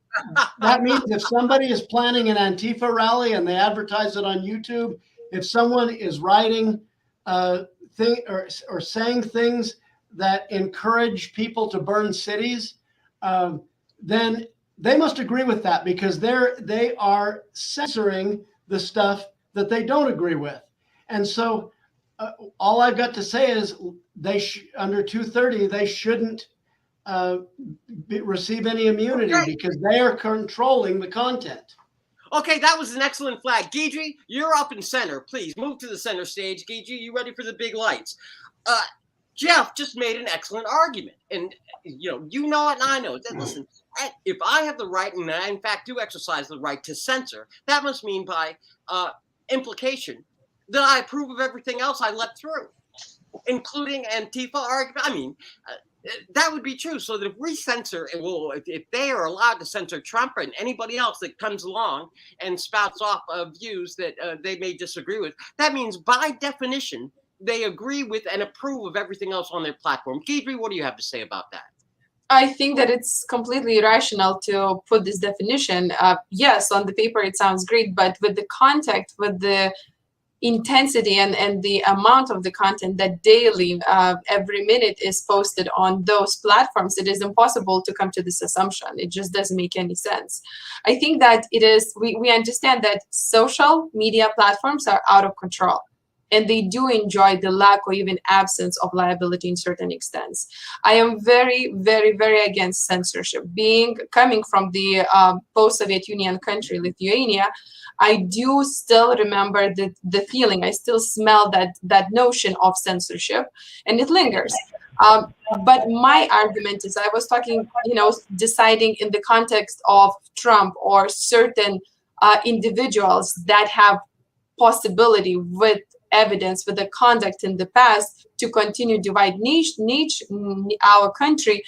that means if somebody is planning an Antifa rally and they advertise it on YouTube, if someone is writing or saying things that encourage people to burn cities, then they must agree with that, because they are censoring the stuff that they don't agree with. And so all I've got to say is under 230, they shouldn't receive any immunity, because they are controlling the content. Okay, that was an excellent flag. Guidry, you're up in center. Please move to the center stage. Guidry, you ready for the big lights? Jeff just made an excellent argument. And, you know it and I know it. Listen, if I have the right, and I in fact do exercise the right to censor, that must mean by implication that I approve of everything else I let through, including Antifa argument. I mean, that would be true. So that if we censor, if they are allowed to censor Trump and anybody else that comes along and spouts off views that they may disagree with, that means by definition, they agree with and approve of everything else on their platform. Guidry, what do you have to say about that? I think that it's completely irrational to put this definition. Yes, on the paper it sounds great, but with the context, with the intensity and the amount of the content that daily, every minute is posted on those platforms, it is impossible to come to this assumption. It just doesn't make any sense. I think that we understand that social media platforms are out of control, and they do enjoy the lack or even absence of liability in certain extents. I am very, very, very against censorship. Coming from the post-Soviet Union country, Lithuania, I do still remember the feeling. I still smell that notion of censorship, and it lingers. But my argument is, I was talking, deciding in the context of Trump or certain individuals that have possibility with evidence, with the conduct in the past, to continue divide our country,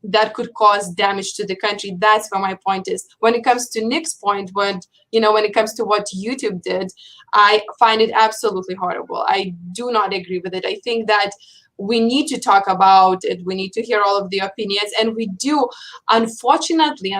that could cause damage to the country. That's where my point is. When it comes to Nick's point, when it comes to what YouTube did, I find it absolutely horrible. I do not agree with it. I think that we need to talk about it. We need to hear all of the opinions, and we do. Unfortunately,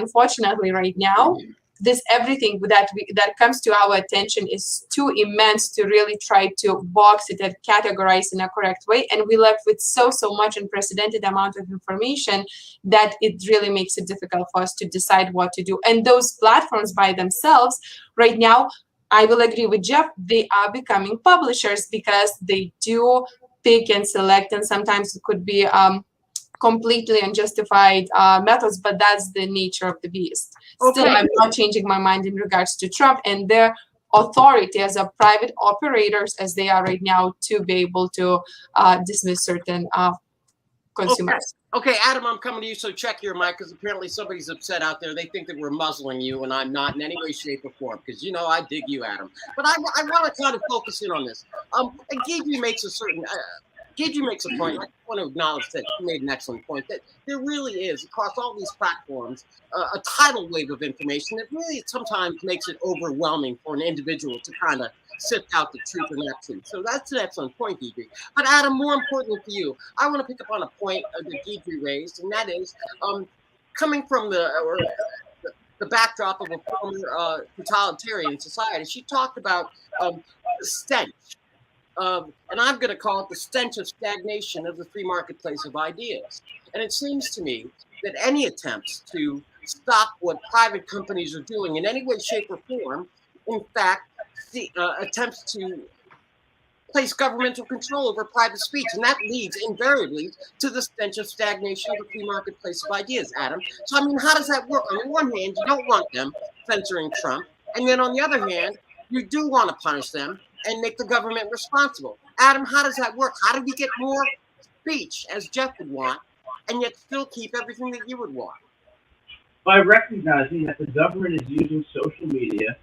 right now, this everything that comes to our attention is too immense to really try to box it and categorize in a correct way, and we left with so much unprecedented amount of information that it really makes it difficult for us to decide what to do. And those platforms by themselves right now, I will agree with Jeff, they are becoming publishers, because they do pick and select, and sometimes it could be completely unjustified methods, but that's the nature of the beast. Still, I'm not changing my mind in regards to Trump and their authority as a private operators, as they are right now, to be able to dismiss certain consumers. Okay, Adam, I'm coming to you, so check your mic, because apparently somebody's upset out there. They think that we're muzzling you, and I'm not in any way, shape, or form, because I dig you, Adam. But I want to kind of focus in on this. Guidry makes a point. I want to acknowledge that he made an excellent point, that there really is, across all these platforms, a tidal wave of information that really sometimes makes it overwhelming for an individual to kind of sift out the truth and not truth. So that's an excellent point, Guidry. But Adam, more importantly for you, I want to pick up on a point that Guidry raised, and that is coming from the backdrop of a former totalitarian society. She talked about the stench. And I'm going to call it the stench of stagnation of the free marketplace of ideas. And it seems to me that any attempts to stop what private companies are doing in any way, shape, or form, in fact, attempts to place governmental control over private speech. And that leads invariably to the stench of stagnation of the free marketplace of ideas, Adam. So, I mean, how does that work? On the one hand, you don't want them censoring Trump. And then on the other hand, you do want to punish them and make the government responsible. Adam, how does that work? How do we get more speech, as Jeff would want, and yet still keep everything that you would want? By recognizing that the government is using social media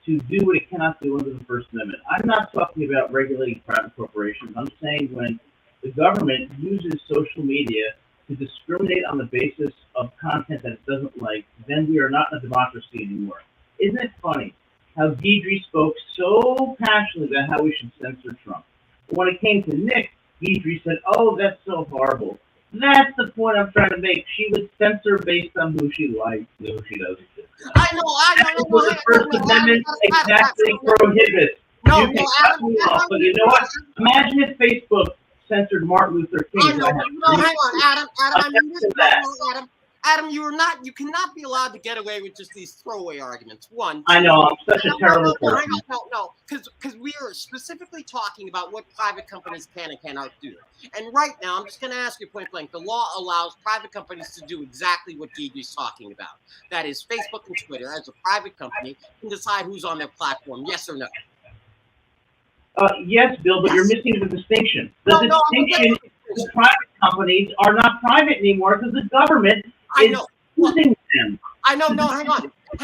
to do what it cannot do under the First Amendment. I'm not talking about regulating private corporations. I'm saying when the government uses social media to discriminate on the basis of content that it doesn't like, then we are not in a democracy anymore. Isn't it funny how Deidre spoke so passionately about how we should censor Trump? But when it came to Nick, Deidre said, "Oh, that's so horrible." That's the point I'm trying to make. She would censor based on who she likes and who she doesn't. I know. That's what the First Amendment exactly prohibits. No, You can cut me off, but you know what? Imagine if Facebook censored Martin Luther King. I know. No, hang on, Adam. Adam, you cannot be allowed to get away with just these throwaway arguments. One. I know, I'm such a terrible person. No, because we are specifically talking about what private companies can and cannot do. And right now, I'm just going to ask you point blank. The law allows private companies to do exactly what Deidre's talking about. That is, Facebook and Twitter, as a private company, can decide who's on their platform. Yes or no? Yes, Bill, but you're missing the distinction. The distinction is private companies are not private anymore because the government is using them. I know. No, hang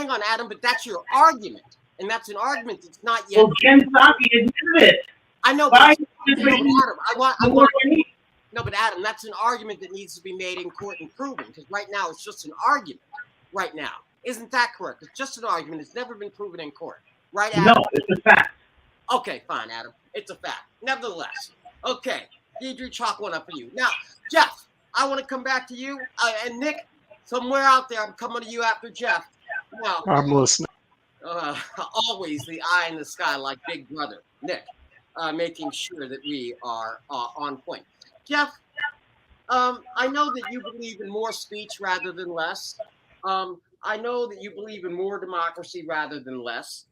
on, Adam. But that's your argument, and that's an argument that's not yet. Well, Jen Psaki admitted it. I know. But No, but Adam, that's an argument that needs to be made in court and proven. Because right now it's just an argument. Right now, isn't that correct? It's just an argument. It's never been proven in court. Right, Adam? No, it's a fact. Okay, fine, Adam. It's a fact. Nevertheless, okay, Deidre, chalk one up for you. Now, Jeff, I want to come back to you. And Nick, somewhere out there, I'm coming to you after Jeff. Now, I'm listening. Always the eye in the sky like Big Brother, Nick, making sure that we are on point. Jeff, I know that you believe in more speech rather than less. I know that you believe in more democracy rather than less.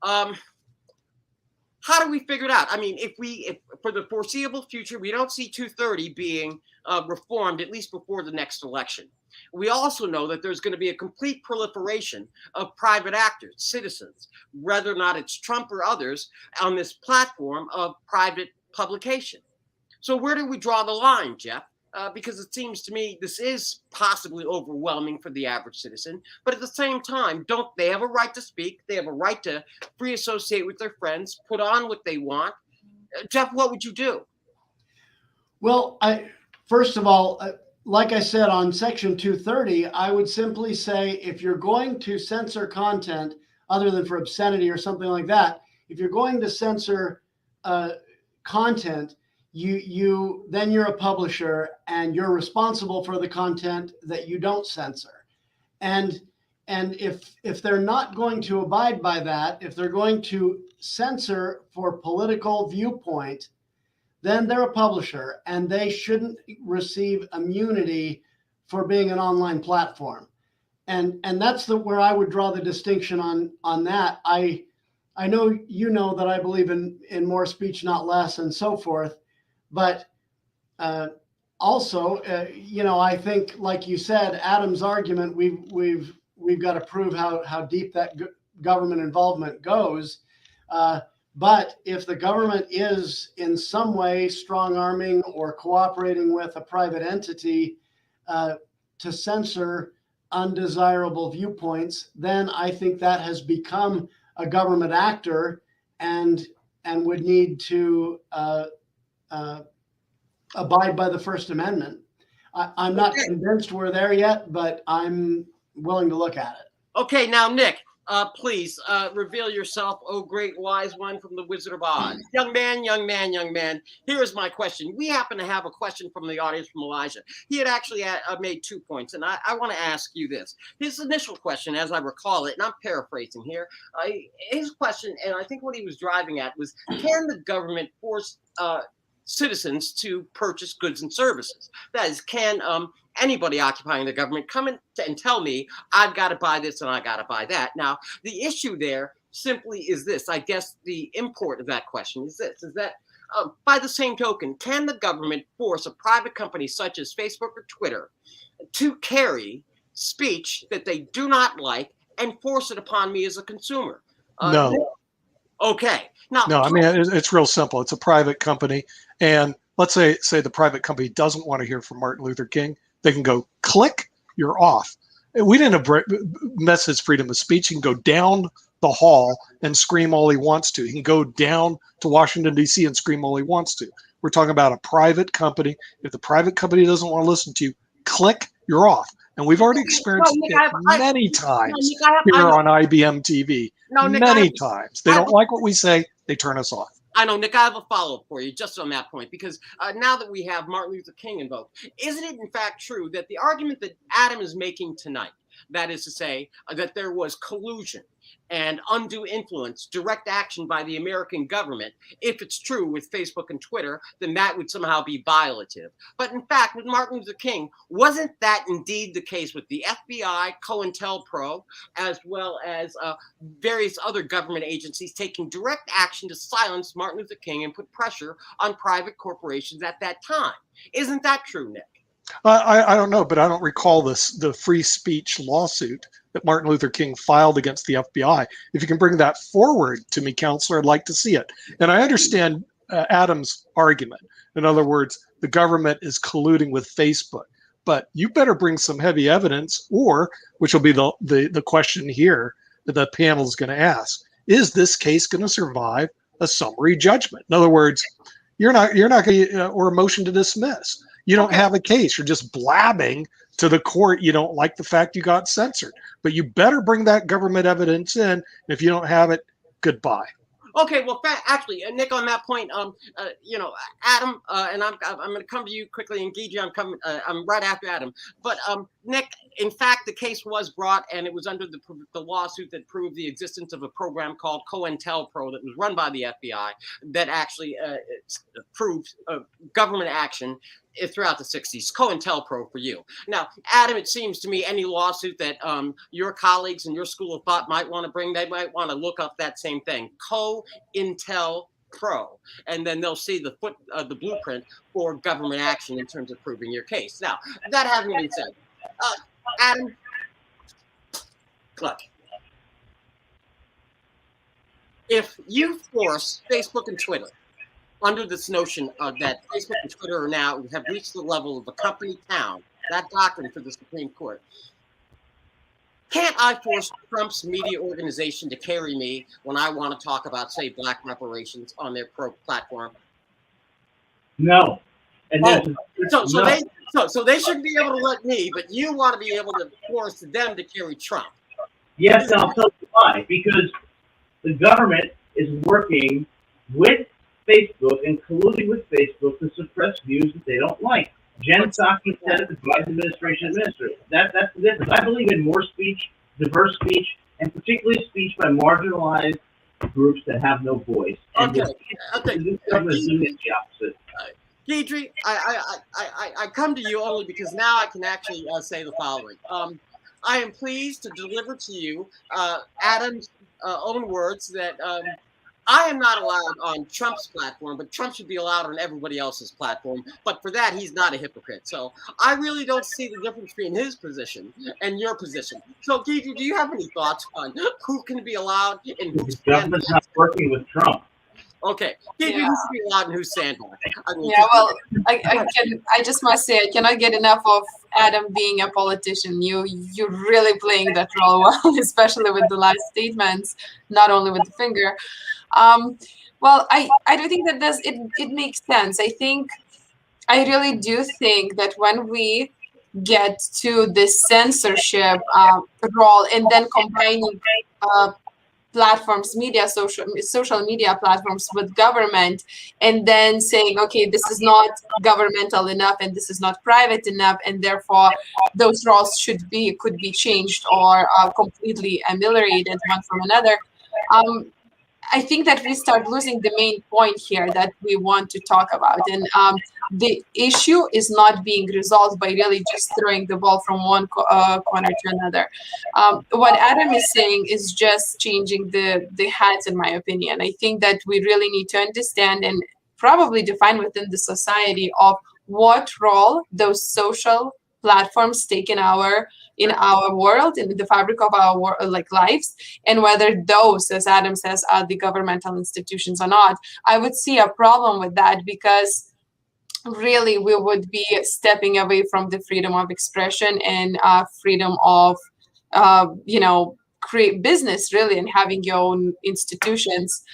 How do we figure it out? I mean, if for the foreseeable future, we don't see 230 being reformed, at least before the next election. We also know that there's going to be a complete proliferation of private actors, citizens, whether or not it's Trump or others, on this platform of private publication. So where do we draw the line, Jeff? Because it seems to me this is possibly overwhelming for the average citizen. But at the same time, don't they have a right to speak? They have a right to free associate with their friends, put on what they want. Jeff, what would you do? Well, first of all, like I said on Section 230, I would simply say if you're going to censor content other than for obscenity or something like that, if you're going to censor content, then you're a publisher and you're responsible for the content that you don't censor. And if they're not going to abide by that, if they're going to censor for political viewpoint, then they're a publisher and they shouldn't receive immunity for being an online platform. And that's where I would draw the distinction on that. I know you know that I believe in more speech, not less, and so forth. But also, I think, like you said, Adam's argument, we've got to prove how deep that government involvement goes. But if the government is in some way strong-arming or cooperating with a private entity to censor undesirable viewpoints, then I think that has become a government actor and would need to abide by the First Amendment. I'm not convinced we're there yet, but I'm willing to look at it. Okay, now, Nick, please reveal yourself, oh great wise one from the Wizard of Oz. Young man, here is my question. We happen to have a question from the audience from Elijah. He had actually made 2 points, and I want to ask you this. His initial question, as I recall it, and I'm paraphrasing here, his question, and I think what he was driving at was, can the government force citizens to purchase goods and services. That is, can anybody occupying the government come in and tell me I've got to buy this and I got to buy that? Now, the issue there simply is this. I guess the import of that question is this: is that by the same token, can the government force a private company such as Facebook or Twitter to carry speech that they do not like and force it upon me as a consumer? No. Okay. Now, No, I mean, it's real simple. It's a private company. And let's say the private company doesn't want to hear from Martin Luther King. They can go, click, you're off. We didn't mess his freedom of speech. He can go down the hall and scream all he wants to. He can go down to Washington, D.C. and scream all he wants to. We're talking about a private company. If the private company doesn't want to listen to you, click, you're off. And we've already experienced it many times here on IBM TV. Many times. They don't like what we say, they turn us off. I know, Nick, I have a follow-up for you just on that point, because now that we have Martin Luther King invoked, isn't it in fact true that the argument that Adam is making tonight, that is to say, that there was collusion and undue influence, direct action by the American government, if it's true with Facebook and Twitter, then that would somehow be violative. But in fact, with Martin Luther King, wasn't that indeed the case with the FBI, COINTELPRO, as well as various other government agencies taking direct action to silence Martin Luther King and put pressure on private corporations at that time? Isn't that true, Nick? I don't know, but I don't recall the free speech lawsuit that Martin Luther King filed against the FBI. If you can bring that forward to me, Counselor, I'd like to see it. And I understand Adam's argument. In other words, the government is colluding with Facebook. But you better bring some heavy evidence, or, which will be the question here that the panel is going to ask, is this case going to survive a summary judgment? In other words, you're not going to, or a motion to dismiss. You don't have a case. You're just blabbing to the court. You don't like the fact you got censored, but you better bring that government evidence in. If you don't have it, goodbye. Okay, well, actually, Nick, on that point, Adam, and I'm going to come to you quickly, and Gigi, I'm right after Adam. But Nick, in fact, the case was brought, and it was under the lawsuit that proved the existence of a program called COINTELPRO that was run by the FBI that actually proved government action throughout the 60s. COINTELPRO for you. Now, Adam, it seems to me any lawsuit that your colleagues in your school of thought might want to bring, they might want to look up that same thing, COINTELPRO, and then they'll see the blueprint for government action in terms of proving your case. Now, that having been said, Adam, look, if you force Facebook and Twitter under this notion that Facebook and Twitter now have reached the level of a company town, that doctrine for the Supreme Court, can't I force Trump's media organization to carry me when I want to talk about, say, black reparations on their platform? No. And so they shouldn't be able to let me, but you want to be able to force them to carry Trump. Yes, and I'll tell you why. Because the government is working with Facebook and colluding with Facebook to suppress views that they don't like. Jen Psaki said it, the Biden administration administered. That's the difference. I believe in more speech, diverse speech, and particularly speech by marginalized groups that have no voice. And Okay. this government is doing the opposite. Deidre, I come to you only because now I can actually say the following. I am pleased to deliver to you Adam's own words that I am not allowed on Trump's platform, but Trump should be allowed on everybody else's platform. But for that, he's not a hypocrite. So I really don't see the difference between his position and your position. So, Gigi, do you have any thoughts on who can be allowed and who's The government's not working with Trump. Okay, Gigi, who should be allowed and who's sandbagged? Yeah, well, I just must say I cannot get enough of Adam being a politician. You're really playing that role well, especially with the last statements, not only with the finger. Well, I do think that it makes sense. I really do think that when we get to this censorship role and then combining platforms, social media platforms with government, and then saying, okay, this is not governmental enough and this is not private enough, and therefore those roles could be changed or completely ameliorated one from another. I think that we start losing the main point here that we want to talk about. And the issue is not being resolved by really just throwing the ball from one corner to another. What Adam is saying is just changing the hats, in my opinion. I think that we really need to understand and probably define within the society of what role those social platforms take in our world, in the fabric of our lives, and whether those, as Adam says, are the governmental institutions or not. I would see a problem with that, because really we would be stepping away from the freedom of expression and freedom of create business, really, and having your own institutions.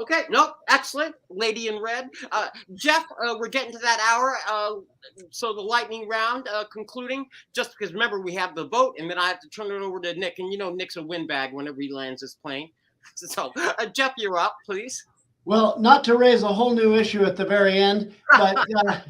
Okay. No, excellent. Lady in red. Jeff, we're getting to that hour. So the lightning round concluding, just because remember we have the vote, and then I have to turn it over to Nick. And Nick's a windbag whenever he lands his plane. So Jeff, you're up, please. Well, not to raise a whole new issue at the very end, but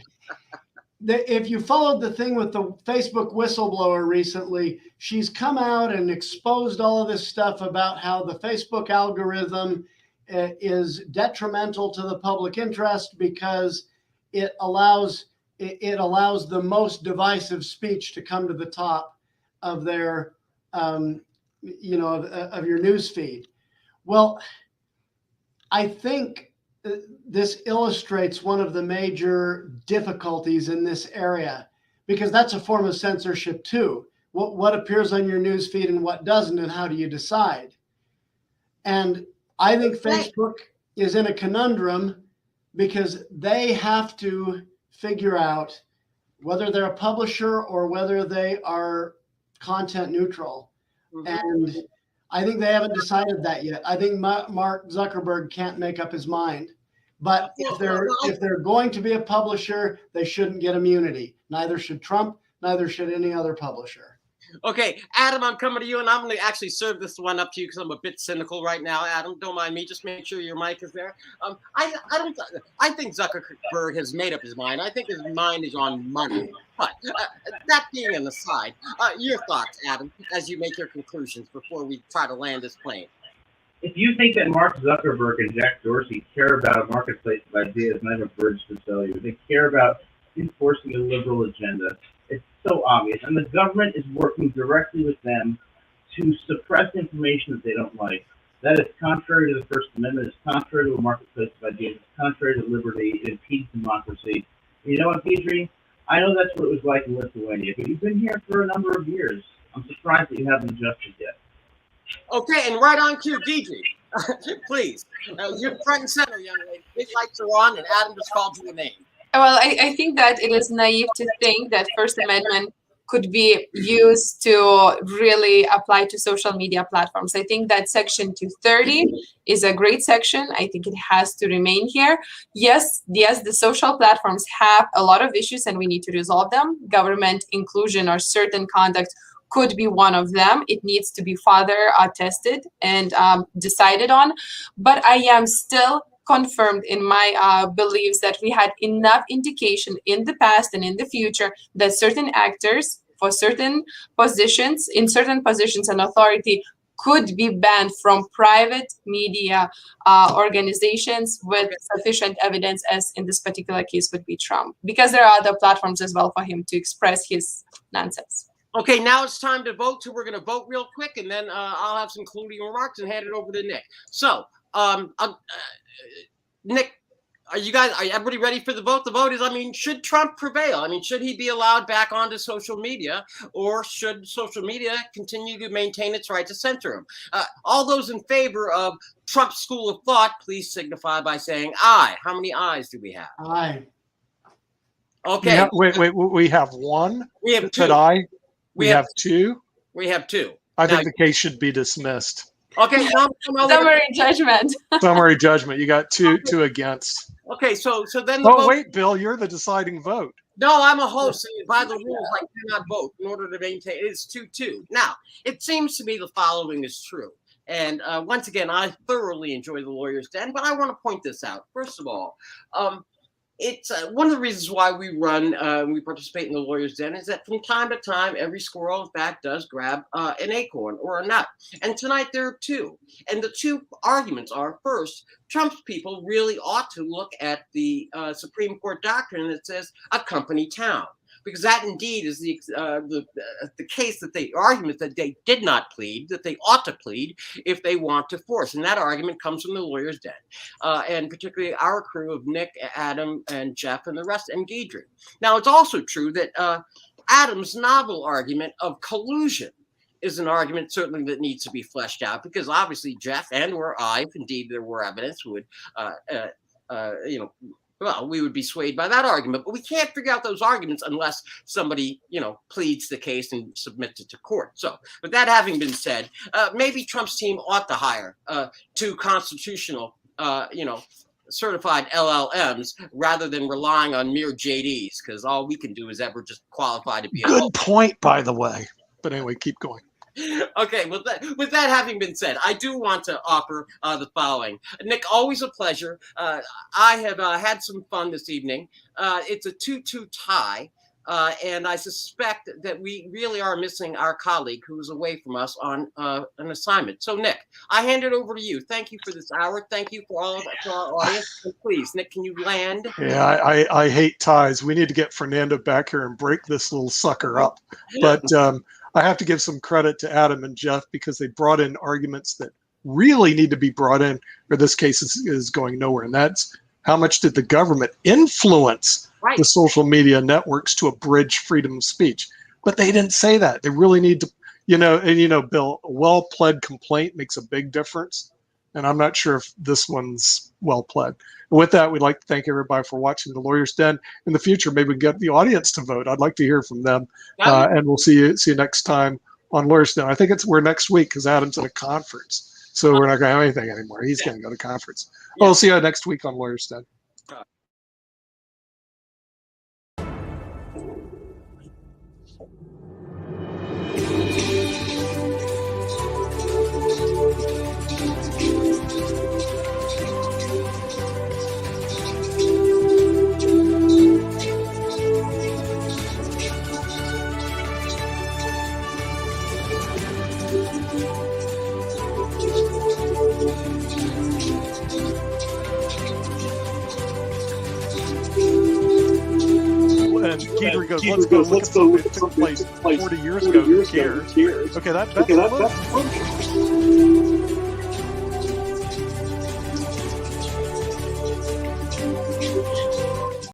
if you followed the thing with the Facebook whistleblower recently, she's come out and exposed all of this stuff about how the Facebook algorithm is detrimental to the public interest because it allows the most divisive speech to come to the top of their of your news feed. Well, I think this illustrates one of the major difficulties in this area, because that's a form of censorship too. What appears on your news feed and what doesn't, and how do you decide? And I think Facebook is in a conundrum because they have to figure out whether they're a publisher or whether they are content neutral. Mm-hmm. And I think they haven't decided that yet. I think Mark Zuckerberg can't make up his mind. But if they're going to be a publisher, they shouldn't get immunity. Neither should Trump, neither should any other publisher. Okay, Adam, I'm coming to you, and I'm going to actually serve this one up to you because I'm a bit cynical right now. Adam, don't mind me. Just make sure your mic is there. I think Zuckerberg has made up his mind. I think his mind is on money. But that being an aside, your thoughts, Adam, as you make your conclusions before we try to land this plane. If you think that Mark Zuckerberg and Jack Dorsey care about a marketplace of ideas, and I have a bridge to sell you, they care about enforcing a liberal agenda. It's so obvious. And the government is working directly with them to suppress information that they don't like. That is contrary to the First Amendment. It's contrary to a marketplace of ideas. It's contrary to liberty. It impedes democracy. You know what, Deidre? I know that's what it was like in Lithuania, but you've been here for a number of years. I'm surprised that you haven't adjusted yet. Okay, and right on cue, Deidre. Please. You're front and center, young lady. Big lights are on, and Adam just called you a name. Well, I think that it is naive to think that First Amendment could be used to really apply to social media platforms. I think that Section 230 is a great section. I think it has to remain here. Yes, the social platforms have a lot of issues and we need to resolve them. Government inclusion or certain conduct could be one of them. It needs to be further tested and decided on. But I am still confirmed in my beliefs that we had enough indication in the past and in the future that certain actors for certain positions, in certain positions and authority, could be banned from private media organizations with sufficient evidence, as in this particular case would be Trump, because there are other platforms as well for him to express his nonsense. Okay, now it's time to vote. So we're going to vote real quick, and then I'll have some concluding remarks and hand it over to Nick. So, Nick, are everybody ready for the vote? The vote is, should Trump prevail? Should he be allowed back onto social media, or should social media continue to maintain its right to censor him? All those in favor of Trump's school of thought, please signify by saying aye. How many ayes do we have? Aye. Okay. We have one. We have two. Said aye. We have two. We have two. I think the case should be dismissed. Okay. Summary judgment. Summary judgment. You got two against. Okay, so then the vote. Wait, Bill, you're the deciding vote. No, I'm a host. By the rules, I cannot vote in order to maintain. It's 2-2. Now, it seems to me the following is true. And once again, I thoroughly enjoy the Lawyer's Den, but I want to point this out. First of all, it's one of the reasons why we run, we participate in the Lawyer's Den is that from time to time, every squirrel, in fact, does grab an acorn or a nut. And tonight there are two. And the two arguments are, first, Trump's people really ought to look at the Supreme Court doctrine that says a company town, because that indeed is the case, that the argument that they did not plead, that they ought to plead if they want to force. And that argument comes from the Lawyer's Den, and particularly our crew of Nick, Adam, and Jeff, and the rest, and Deidre. Now, it's also true that Adam's novel argument of collusion is an argument certainly that needs to be fleshed out, because obviously Jeff and or I, if indeed there were evidence, would, well, we would be swayed by that argument. But we can't figure out those arguments unless somebody, pleads the case and submits it to court. So, with that having been said, maybe Trump's team ought to hire two constitutional, certified LLMs rather than relying on mere JDs, because all we can do is ever just qualify to be a Good point, by the way. But anyway, keep going. Okay, with that having been said, I do want to offer the following. Nick, always a pleasure. I have had some fun this evening. It's a 2-2 tie, and I suspect that we really are missing our colleague who is away from us on an assignment. So, Nick, I hand it over to you. Thank you for this hour. Thank you for all of our audience. And please, Nick, can you land? Yeah, I hate ties. We need to get Fernando back here and break this little sucker up. But I have to give some credit to Adam and Jeff, because they brought in arguments that really need to be brought in, or this case is going nowhere. And that's, how much did the government influence the social media networks to abridge freedom of speech? But they didn't say that. They really need to, Bill, a well-pled complaint makes a big difference. And I'm not sure if this one's well-pled. And with that, we'd like to thank everybody for watching the Lawyer's Den. In the future, maybe we can get the audience to vote. I'd like to hear from them. And we'll see you next time on Lawyer's Den. I think we're next week, because Adam's at a conference. So we're not going to have anything anymore. He's going to go to conference. Yeah. We'll see you next week on Lawyer's Den. Deidre goes, let's go look at something that took place 40 years ago. Who cares? Okay, that's